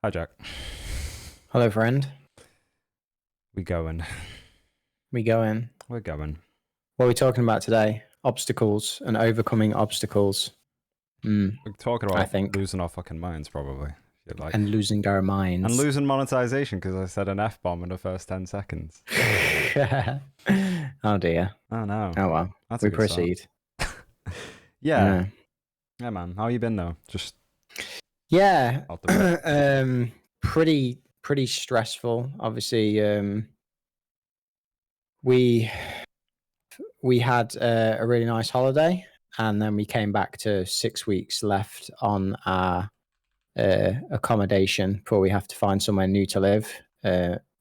Hi, Jack. Hello, friend. We going. We going. We're going. What are we talking about today? Obstacles and overcoming obstacles. We're talking I about think. losing our fucking minds, probably. If you like. And losing our And minds. losing monetization because I said an F-bomb in the first 10 seconds. Oh, dear. Oh, no. Oh, well. That's a We good start. proceed. Yeah. Yeah, man. How you been, though? Just Yeah. out the Pretty stressful. Obviously, we had a really nice holiday, and then we came back to 6 weeks left on our accommodation before we have to find somewhere new to live.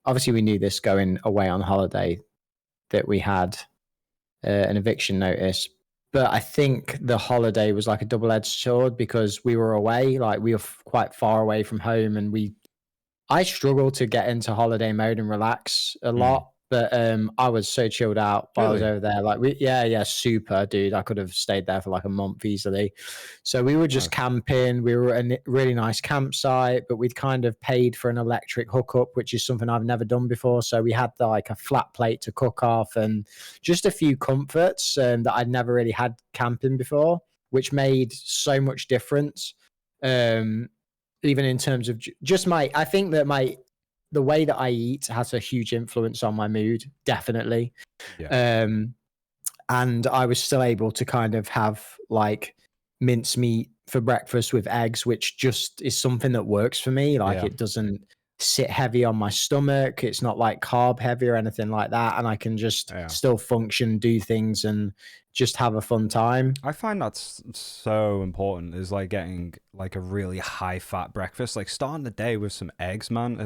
Obviously, we knew this going away on holiday that we had an eviction notice, but I think the holiday was like a double-edged sword because we were away, like we were quite far away from home, and I struggle to get into holiday mode and relax a lot. But I was so chilled out while I was Really? over there. Like yeah, super, dude. I could have stayed there for like a month easily. So we were just Nice. camping. We were at a really nice campsite, but we'd kind of paid for an electric hookup, which is something I've never done before. So we had like a flat plate to cook off and just a few comforts that I'd never really had camping before, which made so much difference. Even in terms of just I think that the way that I eat has a huge influence on my mood, definitely. Yeah. And I was still able to kind of have like mincemeat for breakfast with eggs, which just is something that works for me. Like Yeah. it doesn't sit heavy on my stomach. It's not like carb heavy or anything like that. And I can just Yeah. still function, do things, and just have a fun time. I find that's so important is like getting like a really high fat breakfast. Like starting the day with some eggs, man,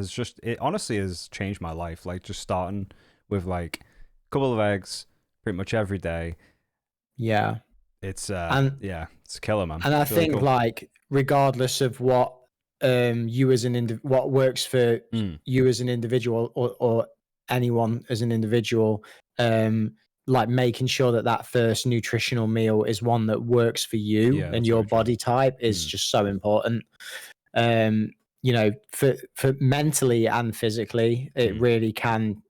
it honestly has changed my life. Like just starting with like a couple of eggs pretty much every day. Yeah. It's And yeah, it's a killer, man. And I It's really think cool. like regardless of what you as what works for you as an individual or anyone as an individual, like making sure that that first nutritional meal is one that works for you Yeah, and that's your very true. body type is just so important. For mentally and physically, it really can.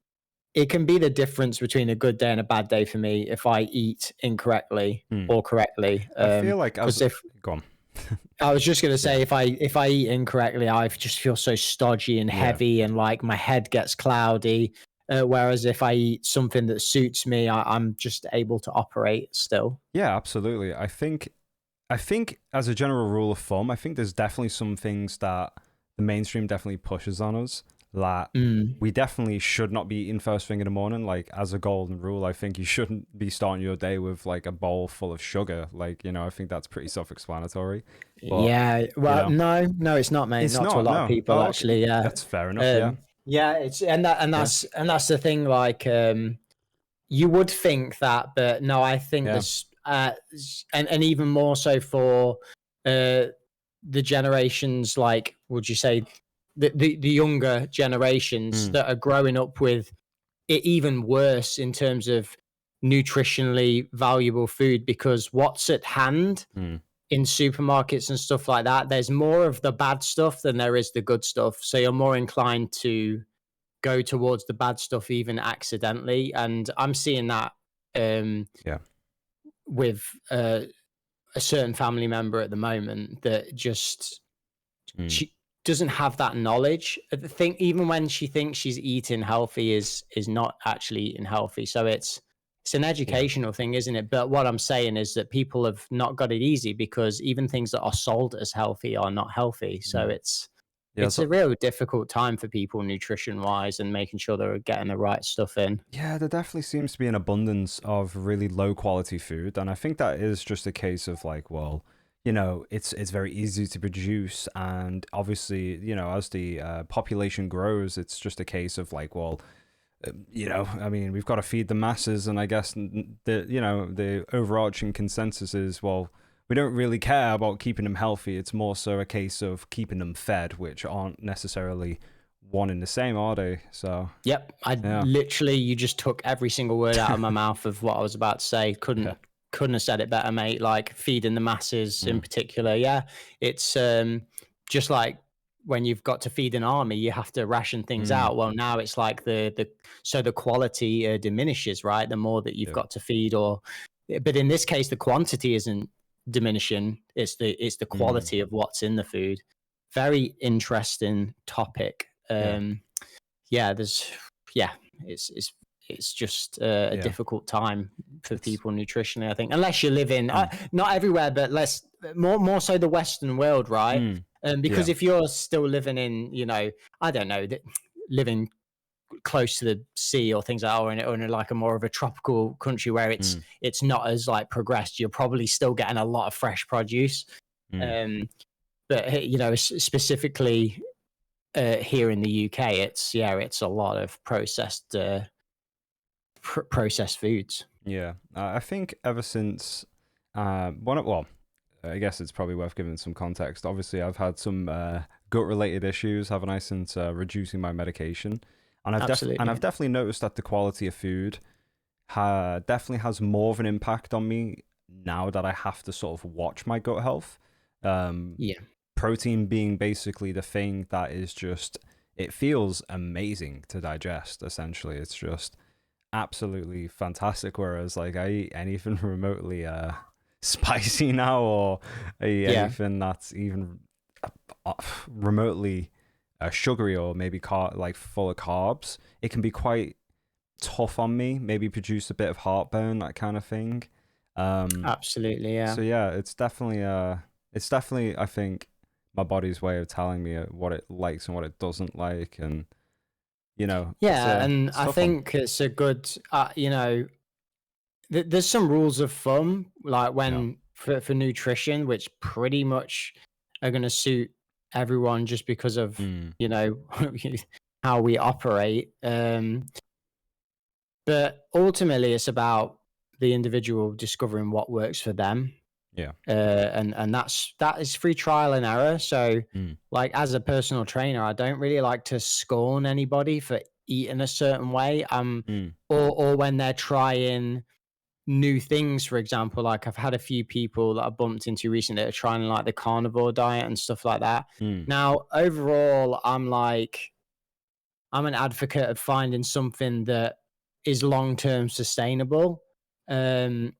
It can be the difference between a good day and a bad day for me if I eat incorrectly or correctly. I feel like Because as if go on. I was just gonna say, Yeah. if I eat incorrectly, I just feel so stodgy and Yeah. heavy, and like my head gets cloudy. Whereas if I eat something that suits me, I'm just able to operate still. Yeah, absolutely. I think as a general rule of thumb, I think there's definitely some things that the mainstream definitely pushes on us that we definitely should not be eating first thing in the morning. Like as a golden rule, I think you shouldn't be starting your day with like a bowl full of sugar. Like, I think that's pretty self-explanatory. But, Yeah, well, no, it's not, mate. it's Not to a not, lot of no. people, Oh, okay. actually. Yeah, That's fair enough, yeah. yeah, it's and that Yeah. and that's the thing. Like, you would think that, but no, I think Yeah. this, and even more so for the generations, like, would you say the younger generations that are growing up with it even worse in terms of nutritionally valuable food, because what's at hand in supermarkets and stuff like that, there's more of the bad stuff than there is the good stuff. So you're more inclined to go towards the bad stuff even accidentally. And I'm seeing that Yeah. with a certain family member at the moment that just she doesn't have that knowledge. The thing, even when she thinks she's eating healthy, is not actually eating healthy. So it's an Yeah. educational thing, isn't it? But what I'm saying is that people have not got it easy because even things that are sold as healthy are not healthy. So Yeah. it's a real difficult time for people nutrition wise and making sure they're getting the right stuff in. Yeah, there definitely seems to be an abundance of really low quality food, and I think that is just a case of like, well, it's very easy to produce, and obviously, as the population grows, it's just a case of like, well, I mean, we've got to feed the masses, and I guess the overarching consensus is, well, we don't really care about keeping them healthy. It's more so a case of keeping them fed, which aren't necessarily one and the same, are they? So Yep, yeah. literally, you just took every single word out of my mouth of what I was about to say. Couldn't have said it better, mate. Like feeding the masses in particular. Yeah, it's just like when you've got to feed an army, you have to ration things Mm, out. Well, now it's like the quality diminishes, right? The more that you've yeah. got to feed, but in this case, the quantity isn't diminishing. It's the Mm, quality of what's in the food. Very interesting topic. yeah. Yeah, yeah, it's just a Yeah. difficult time for It's people nutritionally, I think, unless you live in mm, not everywhere, but less more so the Western world, right? mm, Because yeah. if you're still living in, I don't know, living close to the sea or things like that, or in like a more of a tropical country where it's Mm, it's not as like progressed, you're probably still getting a lot of fresh produce. mm, Um, but specifically here in the UK, it's a lot of processed foods. yeah. I think ever since well, I guess it's probably worth giving some context. Obviously, I've had some gut related issues, haven't I, since reducing my medication, and I've Absolutely. definitely noticed that the quality of food definitely has more of an impact on me now that I have to sort of watch my gut health. Um, Yeah. Protein being basically the thing that is just, it feels amazing to digest. Essentially, it's just absolutely fantastic. Whereas like I eat anything remotely spicy now, or I eat Yeah. anything that's even uh, remotely sugary, or maybe like full of carbs, it can be quite tough on me, maybe produce a bit of heartburn, that kind of thing. Absolutely. Yeah. So yeah, it's definitely I think my body's way of telling me what it likes and what it doesn't like, and Yeah, and it's a I tough one. think it's a good, there's some rules of thumb, like Yeah. when for nutrition, which pretty much are going to suit everyone just because of Mm, you know how we operate. But ultimately, it's about the individual discovering what works for them, yeah. and that is free trial and error. So, Mm, like as a personal trainer, I don't really like to scorn anybody for eating a certain way. mm, Or when they're trying new things, for example. Like I've had a few people that I bumped into recently that are trying like the carnivore diet and stuff like that. mm, Now, overall, I'm an advocate of finding something that is long term sustainable. Um,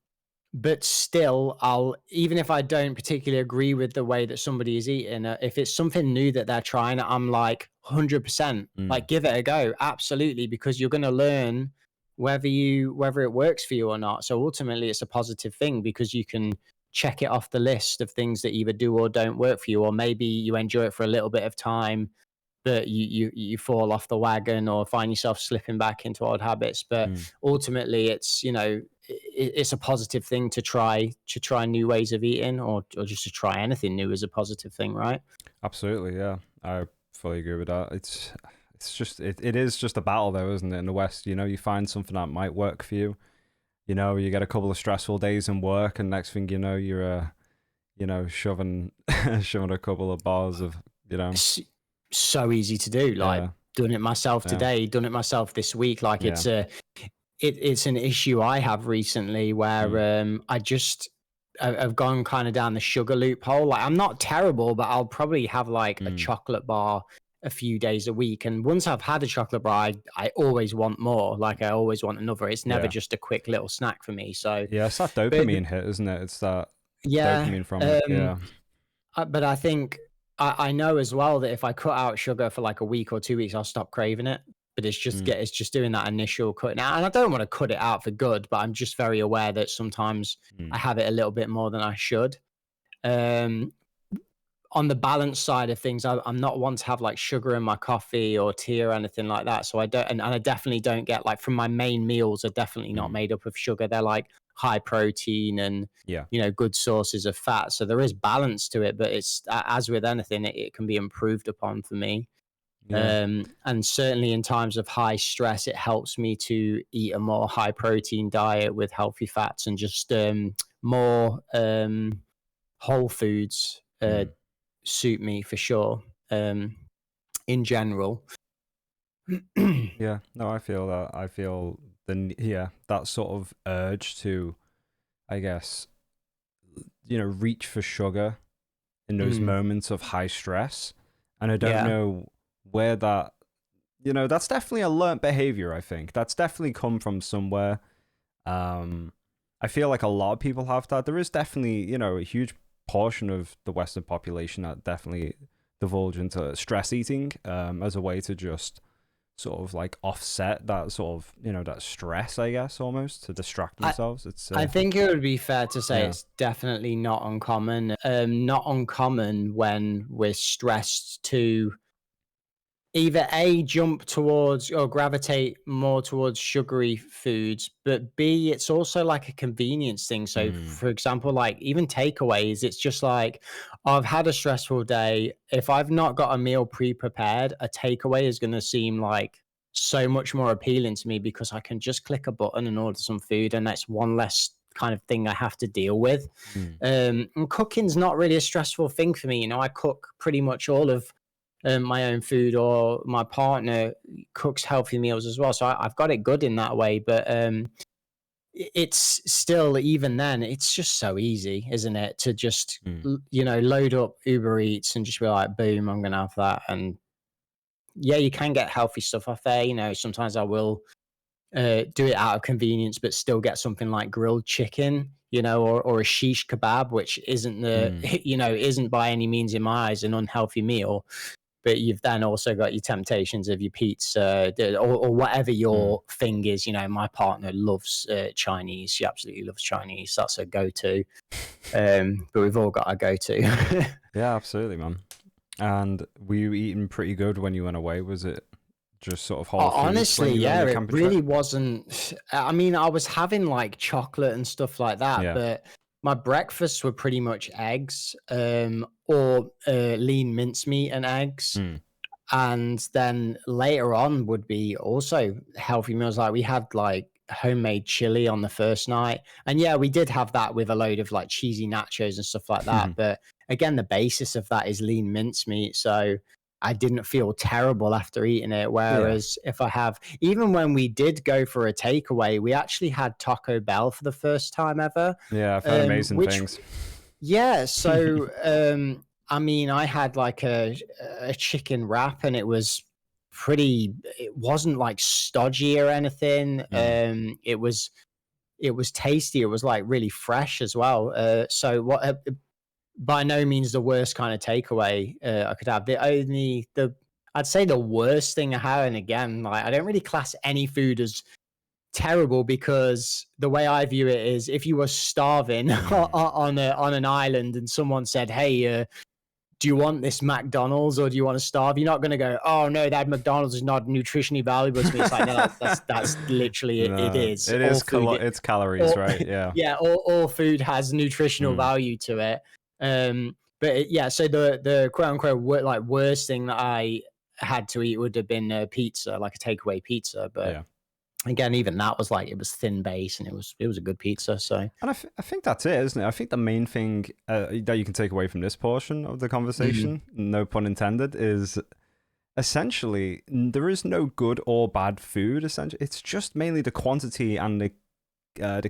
but still, I'll even if I don't particularly agree with the way that somebody is eating, if it's something new that they're trying, I'm like 100%, mm, like give it a go, absolutely, because you're going to learn whether it works for you or not. So ultimately, it's a positive thing because you can check it off the list of things that either do or don't work for you, or maybe you enjoy it for a little bit of time, but you fall off the wagon or find yourself slipping back into old habits. But mm. ultimately, it's a positive thing to try new ways of eating, or just to try anything new is a positive thing, right? Absolutely, yeah. I fully agree with that. It's just it is just a battle though, isn't it? In the West, you find something that might work for you. You get a couple of stressful days in work, and next thing you know, you're shoving shoving a couple of bars of It's so easy to do. Like yeah, done it myself yeah, today, done it myself this week. Like yeah, it's an issue I have recently mm, where I've gone kind of down the sugar loophole. Like I'm not terrible, but I'll probably have like a mm, chocolate bar a few days a week. And once I've had a chocolate bar, I always want more. Like I always want another. It's never yeah, just a quick little snack for me. So, yeah. It's that but dopamine hit, isn't it? It's that yeah, dopamine from it. Yeah, but I think I know as well that if I cut out sugar for like a week or 2 weeks, I'll stop craving it. But mm, it's just doing that initial cutting out, and I don't want to cut it out for good. But I'm just very aware that sometimes I mm, have it a little bit more than I should. Um, on the balance side of things, I'm not one to have like sugar in my coffee or tea or anything like that. So I don't, and I definitely don't get like from my main meals are definitely not mm, made up of sugar. They're like high protein and yeah, good sources of fat. So there is balance to it, but it's as with anything, it can be improved upon for me. yeah, And certainly in times of high stress, it helps me to eat a more high protein diet with healthy fats and just more whole foods mm, suit me for sure. In general. yeah. No, I feel that. I feel yeah, that sort of urge to, I guess, reach for sugar in those Mm, moments of high stress, And I don't Yeah. know where that, that's definitely a learnt behavior, I think. That's definitely come from somewhere. I feel like a lot of people have that. There is definitely, a huge portion of the Western population that definitely divulge into stress eating as a way to just sort of like offset that sort of, that stress, I guess, almost to distract I, themselves. It's, I think it would be fair to say yeah. it's definitely not uncommon. Not uncommon when we're stressed to either A, jump towards or gravitate more towards sugary foods, but B, it's also like a convenience thing. So, Mm, for example, like even takeaways, it's just like, I've had a stressful day. If I've not got a meal pre-prepared, a takeaway is going to seem like so much more appealing to me because I can just click a button and order some food, and that's one less kind of thing I have to deal with. mm, And cooking's not really a stressful thing for me. I cook pretty much all of my own food, or my partner cooks healthy meals as well. So I've got it good in that way. But it's still, even then, it's just so easy, isn't it? To just, mm, load up Uber Eats and just be like, boom, I'm going to have that. And yeah, you can get healthy stuff off there. Sometimes I will do it out of convenience, but still get something like grilled chicken, or a shish kebab, which isn't mm, isn't by any means in my eyes an unhealthy meal. But you've then also got your temptations of your pizza, or whatever mm. your thing is. My partner loves Chinese. She absolutely loves Chinese. That's her go-to. But we've all got our go-to. Yeah, absolutely, man. And were you eating pretty good when you went away? Was it just sort of whole foods when Honestly, you were on yeah, your it camping trip? really wasn't. I mean, I was having like chocolate and stuff like that, Yeah. but my breakfasts were pretty much eggs, or lean mincemeat and eggs. Mm, And then later on would be also healthy meals. Like we had like homemade chili on the first night. And yeah, we did have that with a load of like cheesy nachos and stuff like that. But again, the basis of that is lean mincemeat. So I didn't feel terrible after eating it. yeah. Whereas if I have, even when we did go for a takeaway, we actually had Taco Bell for the first time ever. Yeah, I've heard amazing Which things. Yeah, so I mean, I had like a chicken wrap, and it was pretty. It wasn't like stodgy or anything. Mm, It was tasty. It was like really fresh as well. So what? By no means the worst kind of takeaway I could have. The I'd say the worst thing I had, and again, like I don't really class any food as terrible, because the way I view it is, if you were starving mm, on an island and someone said, "Hey, do you want this McDonald's or do you want to starve?" You're not going to go, "Oh no, that McDonald's is not nutritionally valuable to me." It's like, no, that's literally it. It no, is it all is food. it's calories, All, right? Yeah. yeah, all food has nutritional Mm, value to it. Yeah, so the quote unquote worst thing that I had to eat would have been pizza, like a takeaway pizza, but yeah. again, even that was like, it was thin base, and it was a good pizza. So And I think that's it, isn't it? I think the main thing that you can take away from this portion of the mm, conversation, no pun intended, is essentially there is no good or bad food. Essentially, it's just mainly the quantity and the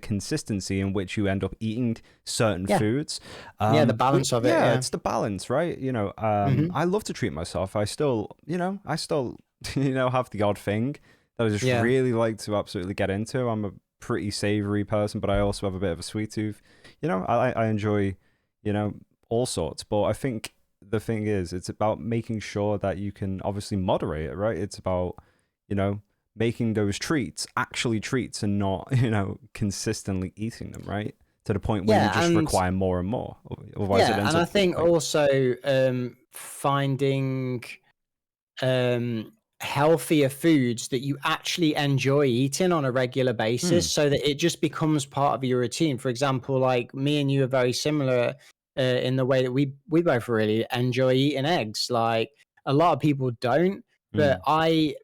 consistency in which you end up eating certain yeah, foods. yeah, the balance of it. Yeah, Yeah. it's the balance, right? Hmm. I love to treat myself. I still, have the odd thing that I just Yeah. really like to absolutely get into. I'm a pretty savory person, but I also have a bit of a sweet tooth. I enjoy, all sorts. But I think the thing is, it's about making sure that you can obviously moderate it, right? It's about, you know, making those treats actually treats and not, consistently eating them, right? To the point where you Yeah, just and require more and more. Otherwise, it yeah, ends and up I think like, also finding healthier foods that you actually enjoy eating on a regular basis, hmm, so that it just becomes part of your routine. For example, like me and you are very similar in the way that we both really enjoy eating eggs. Like a lot of people don't, but hmm,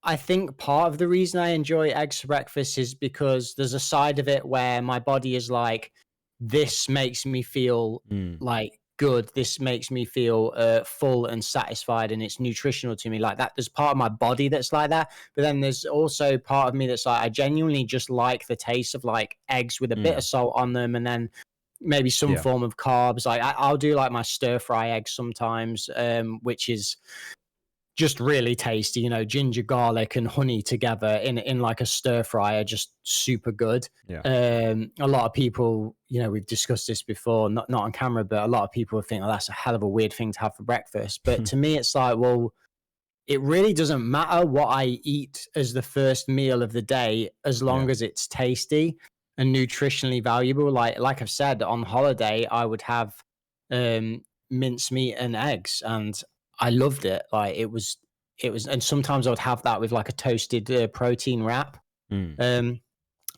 I think part of the reason I enjoy eggs for breakfast is because there's a side of it where my body is like, this makes me feel hmm, like good. This makes me feel full and satisfied, and it's nutritional to me like that. There's part of my body that's like that, but then there's also part of me that's like, I genuinely just like the taste of like eggs with a bit hmm, of salt on them, and then maybe some Yeah. form of carbs. Like I'll do like my stir fry eggs sometimes, which is just really tasty. You know, ginger, garlic, and honey together in like a stir fry are just super good. Yeah. A lot of people, you know, we've discussed this before, not on camera, but a lot of people think, oh, that's a hell of a weird thing to have for breakfast. But to me, it's like, well, it really doesn't matter what I eat as the first meal of the day, as long as it's tasty and nutritionally valuable. Like I've said, on holiday, I would have mincemeat and eggs, and I loved it. Like and sometimes I would have that with like a toasted protein wrap. Mm.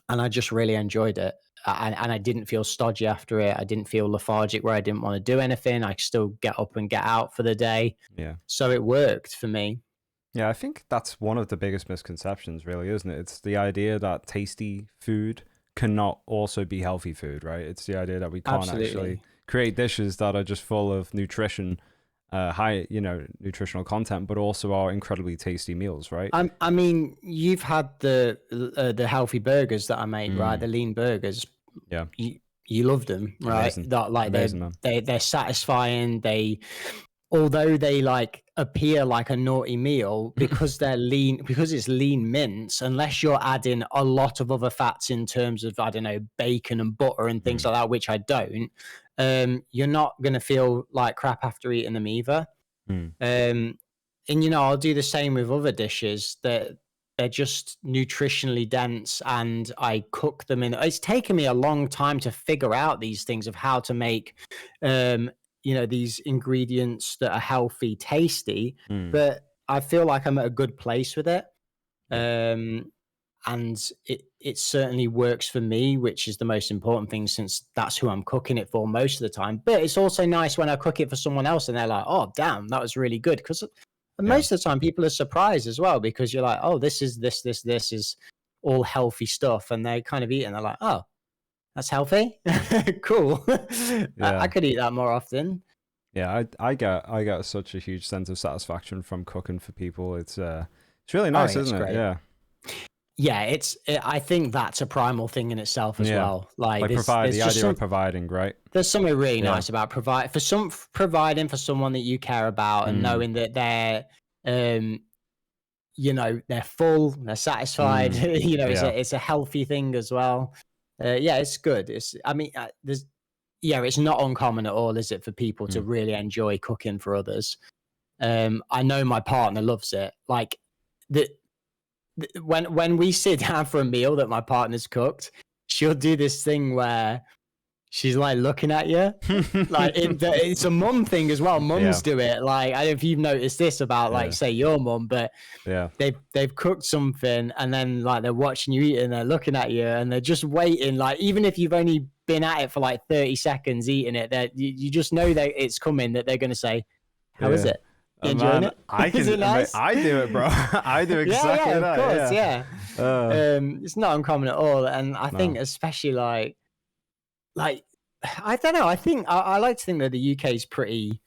And I just really enjoyed it. And I didn't feel stodgy after it. I didn't feel lethargic where I didn't want to do anything. I could still get up and get out for the day. Yeah. So it worked for me. Yeah, I think that's one of the biggest misconceptions, really, isn't it? It's the idea that tasty food cannot also be healthy food, right? It's the idea that we can't actually create dishes that are just full of nutrition, high, nutritional content, but also are incredibly tasty meals, right? I mean, you've had the healthy burgers that I made, right? The lean burgers. Yeah. You loved them, right? Amazing. That like Amazing, man. they're satisfying. Although they like appear like a naughty meal, because they're lean, because it's lean mince, unless you're adding a lot of other fats in terms of, I don't know, bacon and butter and things like that, which I don't, you're not going to feel like crap after eating them either. And, I'll do the same with other dishes that they're just nutritionally dense, and I cook them in. It's taken me a long time to figure out these things of how to make, these ingredients that are healthy, tasty, but I feel like I'm at a good place with it. And it certainly works for me, which is the most important thing, since that's who I'm cooking it for most of the time. But it's also nice when I cook it for someone else and they're like, oh, damn, that was really good. Because most of the time people are surprised as well, because you're like, oh, this is all healthy stuff. And they kind of eat it and they're like, oh, that's healthy. Cool. I could eat that more often. Yeah, I get such a huge sense of satisfaction from cooking for people. It's really nice, isn't it? Great. Yeah. Yeah, I think that's a primal thing in itself as well. Like the idea of providing, right? There's something really nice about providing for someone that you care about, and knowing that they're they're full, they're satisfied. It's a healthy thing as well. It's good. It's not uncommon at all, is it, for people to really enjoy cooking for others? I know my partner loves it. Like when we sit down for a meal that my partner's cooked, she'll do this thing where she's like looking at you. Like it's a mum thing as well. Mums do it. Like, I don't know if you've noticed this about like, say, your mum, but they've cooked something and then like they're watching you eat and they're looking at you and they're just waiting. Like, even if you've only been at it for like 30 seconds eating it, that you just know that it's coming, that they're going to say, how is it? You enjoying it? Is it nice? I do it, bro. I do exactly that. Of course, it's not uncommon at all. And I think especially like, I don't know. I think I like to think that the UK is pretty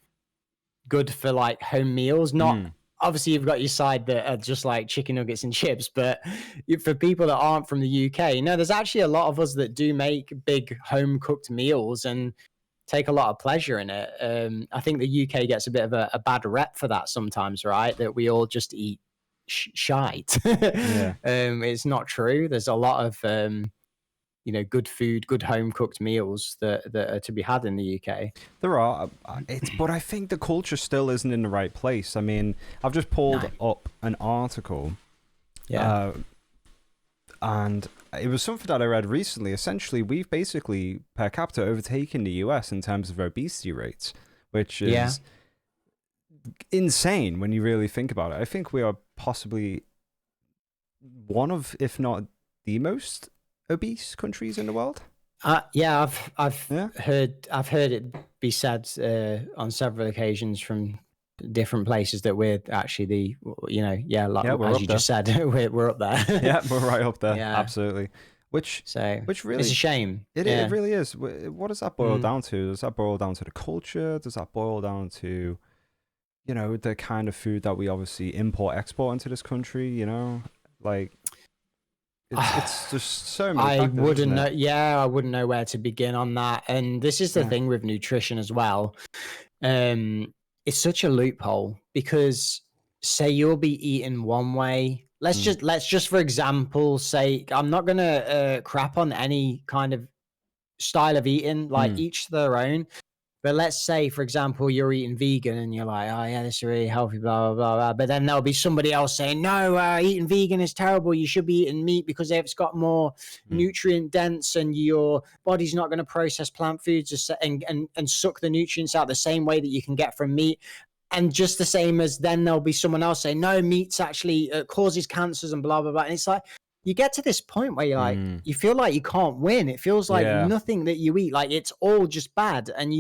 good for like home meals. Not obviously you've got your side that are just like chicken nuggets and chips, but for people that aren't from the UK, there's actually a lot of us that do make big home cooked meals and take a lot of pleasure in it. I think the UK gets a bit of a bad rep for that sometimes, right? That we all just eat shite. It's not true. There's a lot of good food, good home cooked meals that are to be had in the UK. There are, but I think the culture still isn't in the right place. I mean, I've just pulled up an article, and it was something that I read recently. Essentially, we've basically per capita overtaken the US in terms of obesity rates, which is insane when you really think about it. I think we are possibly one of, if not the most obese countries in the world. I've heard it be said on several occasions from different places that we're actually as you just said, we're up there. Yeah, we're right up there. Absolutely. Which really, it's a shame. It really is. What does that boil down to? Does that boil down to the culture? Does that boil down to the kind of food that we obviously import export into this country? Like, It's just so many I factors, wouldn't isn't know. it? Yeah, I wouldn't know where to begin on that. And this is the Yeah. thing with nutrition as well. Um, it's such a loophole because say you'll be eating one way. Mm. Let's just for example say I'm not gonna crap on any kind of style of eating. Like Mm. each their own. But let's say, for example, you're eating vegan and you're like, oh, yeah, this is really healthy, blah, blah, blah, blah. But then there'll be somebody else saying, no, eating vegan is terrible. You should be eating meat because it's got more Mm. nutrient dense and your body's not going to process plant foods and suck the nutrients out the same way that you can get from meat. And just the same as then there'll be someone else saying, no, meat's actually causes cancers and blah, blah, blah. And it's like, you get to this point where you're like, Mm. you feel like you can't win. It feels like Yeah. nothing that you eat, like it's all just bad. And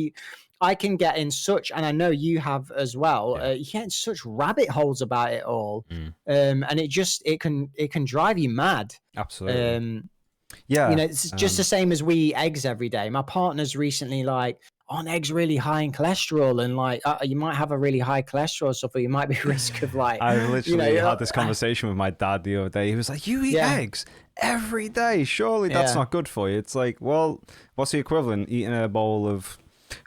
I can get in such, and I know you have as well. Yeah. You get in such rabbit holes about it all, Mm. and it can drive you mad. Absolutely. You Yeah. know, it's just the same as we eat eggs every day. My partner's recently like, "On eggs really high in cholesterol, and like you might have a really high cholesterol stuff, or you might be at risk of like." I you literally know, had this conversation with my dad the other day. He was like, "You eat Yeah. eggs every day. Surely that's Yeah. not good for you." It's like, well, what's the equivalent? Eating a bowl of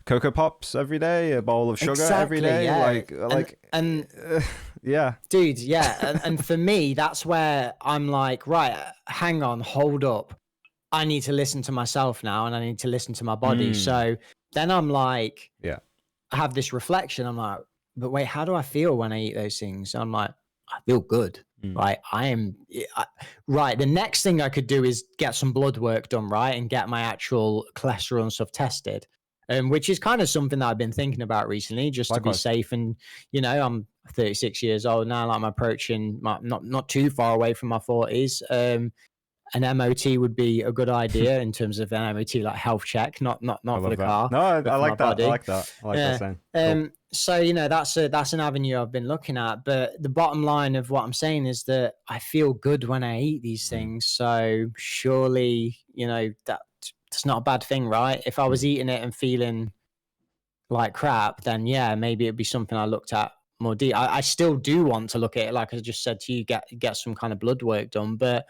Cocoa Pops every day, a bowl of sugar every Exactly, day, yeah. And yeah. dude, yeah. And for me, that's where I'm like, right, hang on, hold up. I need to listen to myself now and I need to listen to my body. Mm. So then I'm like, Yeah. I have this reflection. I'm like, but wait, how do I feel when I eat those things? And I'm like, I feel good. Mm. Right. Right. The next thing I could do is get some blood work done, right? And get my actual cholesterol and stuff tested. Which is kind of something that I've been thinking about recently, just to be Likewise. safe. And I'm 36 years old now. Like I'm approaching not too far away from my 40s. An MOT would be a good idea in terms of an MOT, like health check, not I for love the that. car, No, I but for my like that. I body. like that. I like that saying. Yeah. Cool. So that's an avenue I've been looking at. But the bottom line of what I'm saying is that I feel good when I eat these things. So surely, that's not a bad thing, right? If I was eating it and feeling like crap, then yeah, maybe it'd be something I looked at more deep. I still do want to look at it, like I just said to you, get some kind of blood work done, but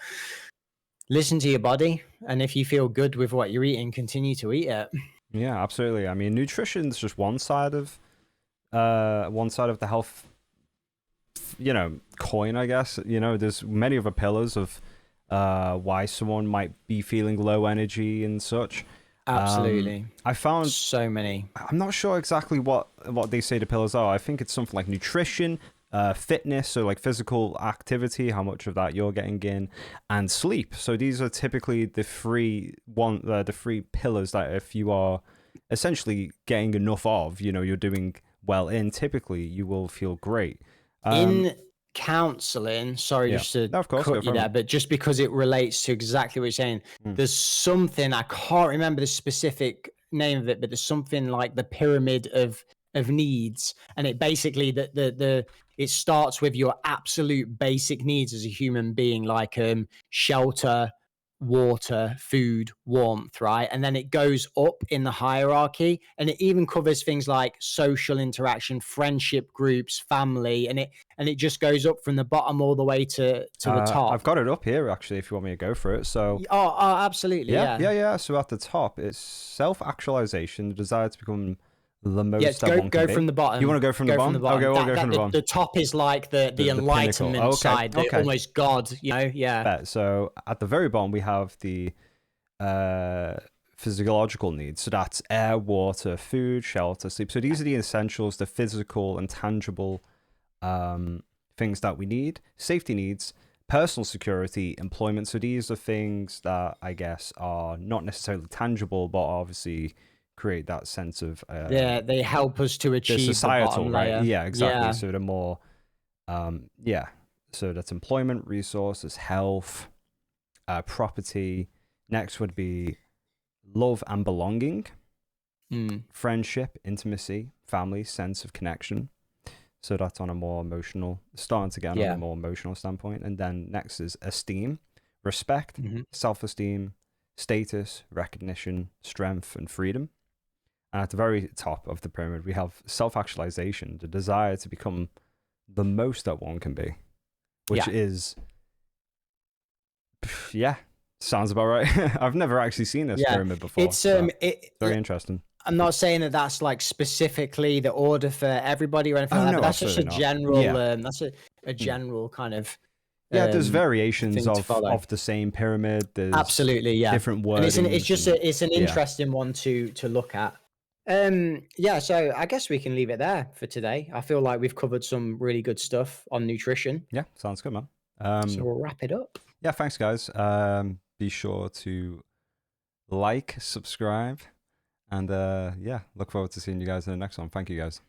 listen to your body, and if you feel good with what you're eating, continue to eat it. Yeah, absolutely. I mean, nutrition's just one side of the health, coin, I guess. There's many other pillars of why someone might be feeling low energy and such. Absolutely. I found So many. I'm not sure exactly what they say the pillars are. I think it's something like nutrition, fitness, so like physical activity, how much of that you're getting in, and sleep. So these are typically the three pillars that if you are essentially getting enough of, you're doing well in, typically you will feel great. In counseling, sorry, Yeah. just to No, of course, go cut for you it. there, but just because it relates to exactly what you're saying, there's something, I can't remember the specific name of it, but there's something like the pyramid of needs, and it basically it starts with your absolute basic needs as a human being, like shelter, water, food, warmth, right? And then it goes up in the hierarchy, and it even covers things like social interaction, friendship groups, family, and it just goes up from the bottom all the way to the top. I've got it up here actually if you want me to go for it. So Oh, absolutely. yeah. So at the top it's self-actualization, the desire to become the most that one can go be. from the bottom. You want to go from the bottom? Okay, we'll go from the bottom. The top is like the enlightenment pinnacle. Okay, side, okay. almost God, yeah. Bet. So at the very bottom we have the physiological needs. So that's air, water, food, shelter, sleep. So these are the essentials, the physical and tangible things that we need. Safety needs, personal security, employment. So these are things that I guess are not necessarily tangible, but obviously create that sense of they help us to achieve the societal, the bottom right? layer. Yeah, exactly. Yeah. So the more so that's employment, resources, health, property. Next would be love and belonging, friendship, intimacy, family, sense of connection. So that's on a more emotional, starting to get on a more emotional standpoint. And then next is esteem, respect, self-esteem, status, recognition, strength, and freedom. And at the very top of the pyramid, we have self-actualization, the desire to become the most that one can be, which is Yeah, sounds about right. I've never actually seen this Yeah, pyramid before. it's So very interesting. I'm not saying that that's like specifically the order for everybody or anything Oh like that, but no, that's just a absolutely not. general. Yeah. That's a Mm. general kind of Yeah, there's variations thing to follow. of the same pyramid. There's Absolutely, yeah. different And it's wordings just and it's an yeah. interesting one to look at. Yeah, so I guess we can leave it there for today. I feel like we've covered some really good stuff on nutrition. Yeah, sounds good, man. So we'll wrap it up. Yeah, thanks guys. Be sure to like, subscribe, and yeah, look forward to seeing you guys in the next one. Thank you guys.